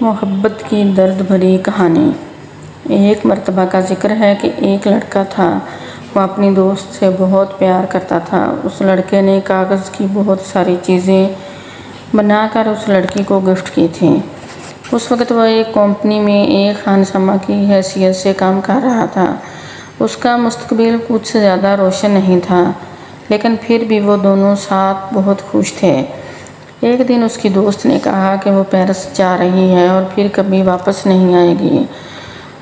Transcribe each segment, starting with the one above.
محبت کی درد بھری کہانی۔ ایک مرتبہ کا ذکر ہے کہ ایک لڑکا تھا، وہ اپنی دوست سے بہت پیار کرتا تھا۔ اس لڑکے نے کاغذ کی بہت ساری چیزیں بنا کر اس لڑکی کو گفٹ کی تھیں۔ اس وقت وہ ایک کمپنی میں ایک خانسامہ کی حیثیت سے کام کر رہا تھا۔ اس کا مستقبل کچھ زیادہ روشن نہیں تھا، لیکن پھر بھی وہ دونوں ساتھ بہت خوش تھے۔ ایک دن اس کی دوست نے کہا کہ وہ پیرس جا رہی ہے اور پھر کبھی واپس نہیں آئے گی۔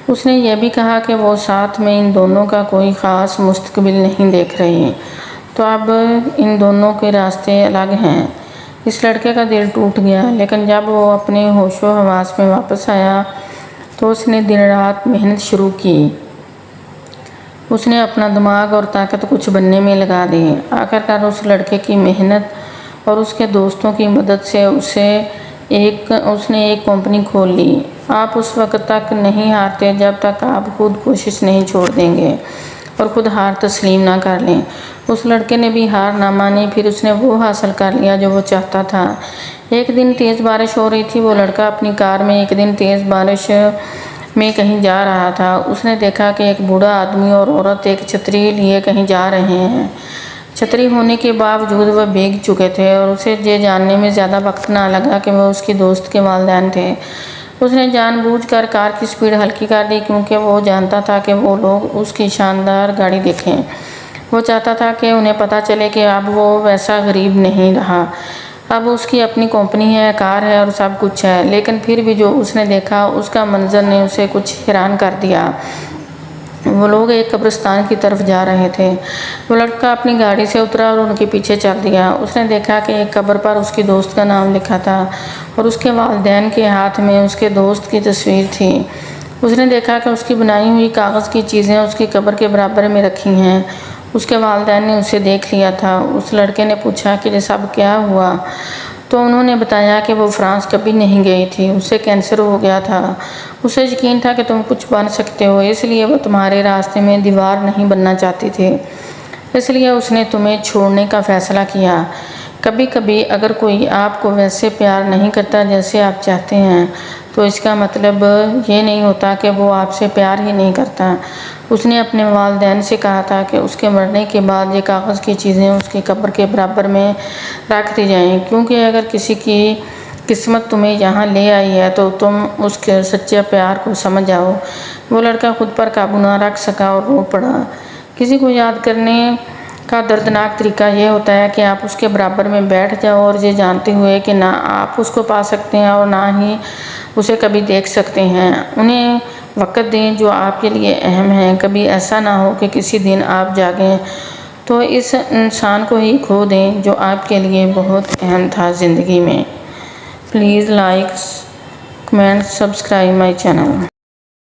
اس نے یہ بھی کہا کہ وہ ساتھ میں ان دونوں کا کوئی خاص مستقبل نہیں دیکھ رہی، تو اب ان دونوں کے راستے الگ ہیں۔ اس لڑکے کا دل ٹوٹ گیا، لیکن جب وہ اپنے ہوش و حواس میں واپس آیا تو اس نے دن رات محنت شروع کی۔ اس نے اپنا دماغ اور طاقت کچھ بننے میں لگا دی۔ آخرکار اس لڑکے کی محنت اور اس کے دوستوں کی مدد سے اس نے ایک کمپنی کھول لی۔ آپ اس وقت تک نہیں ہارتے جب تک آپ خود کوشش نہیں چھوڑ دیں گے اور خود ہار تسلیم نہ کر لیں۔ اس لڑکے نے بھی ہار نہ مانی، پھر اس نے وہ حاصل کر لیا جو وہ چاہتا تھا۔ ایک دن تیز بارش ہو رہی تھی۔ وہ لڑکا اپنی کار میں ایک دن تیز بارش میں کہیں جا رہا تھا۔ اس نے دیکھا کہ ایک بوڑھا آدمی اور عورت ایک چھتری لیے کہیں جا رہے ہیں۔ چھتری ہونے کے باوجود وہ بھیگ چکے تھے اور اسے یہ جاننے میں زیادہ وقت نہ لگا کہ وہ اس کی دوست کے والدین تھے۔ اس نے جان بوجھ کر کار کی سپیڈ ہلکی کر دی، کیونکہ وہ جانتا تھا کہ وہ لوگ اس کی شاندار گاڑی دیکھیں۔ وہ چاہتا تھا کہ انہیں پتہ چلے کہ اب وہ ویسا غریب نہیں رہا۔ اب اس کی اپنی کمپنی ہے، کار ہے اور سب کچھ ہے، لیکن پھر بھی جو اس نے دیکھا اس کا منظر نے اسے کچھ حیران کر دیا۔ وہ لوگ ایک قبرستان کی طرف جا رہے تھے۔ وہ لڑکا اپنی گاڑی سے اترا اور ان کے پیچھے چل دیا۔ اس نے دیکھا کہ ایک قبر پر اس کی دوست کا نام لکھا تھا اور اس کے والدین کے ہاتھ میں اس کے دوست کی تصویر تھی۔ اس نے دیکھا کہ اس کی بنائی ہوئی کاغذ کی چیزیں اس کی قبر کے برابر میں رکھی ہیں۔ اس کے والدین نے اسے دیکھ لیا تھا۔ اس لڑکے نے پوچھا کہ یہ سب کیا ہوا، تو انہوں نے بتایا کہ وہ فرانس کبھی نہیں گئی تھی، اسے کینسر ہو گیا تھا۔ اسے یقین تھا کہ تم کچھ بن سکتے ہو، اس لیے وہ تمہارے راستے میں دیوار نہیں بننا چاہتی تھی، اس لیے اس نے تمہیں چھوڑنے کا فیصلہ کیا۔ کبھی کبھی اگر کوئی آپ کو ویسے پیار نہیں کرتا جیسے آپ چاہتے ہیں، تو اس کا مطلب یہ نہیں ہوتا کہ وہ آپ سے پیار ہی نہیں کرتا۔ اس نے اپنے والدین سے کہا تھا کہ اس کے مرنے کے بعد یہ کاغذ کی چیزیں اس کی قبر کے برابر میں رکھ دی جائیں، کیونکہ اگر کسی کی قسمت تمہیں یہاں لے آئی ہے تو تم اس کے سچے پیار کو سمجھ جاؤ۔ وہ لڑکا خود پر قابو نہ رکھ سکا اور رو پڑا۔ کسی کو یاد کرنے کا دردناک طریقہ یہ ہوتا ہے کہ آپ اس کے برابر میں بیٹھ جاؤ، اور یہ جانتے ہوئے کہ نہ آپ اس کو پا سکتے ہیں اور نہ ہی اسے کبھی دیکھ سکتے ہیں۔ انہیں وقت دیں جو آپ کے لیے اہم ہیں۔ کبھی ایسا نہ ہو کہ کسی دن آپ جاگیں تو اس انسان کو ہی کھو دیں جو آپ کے لیے بہت اہم تھا زندگی میں۔ Please like, comment, subscribe my channel.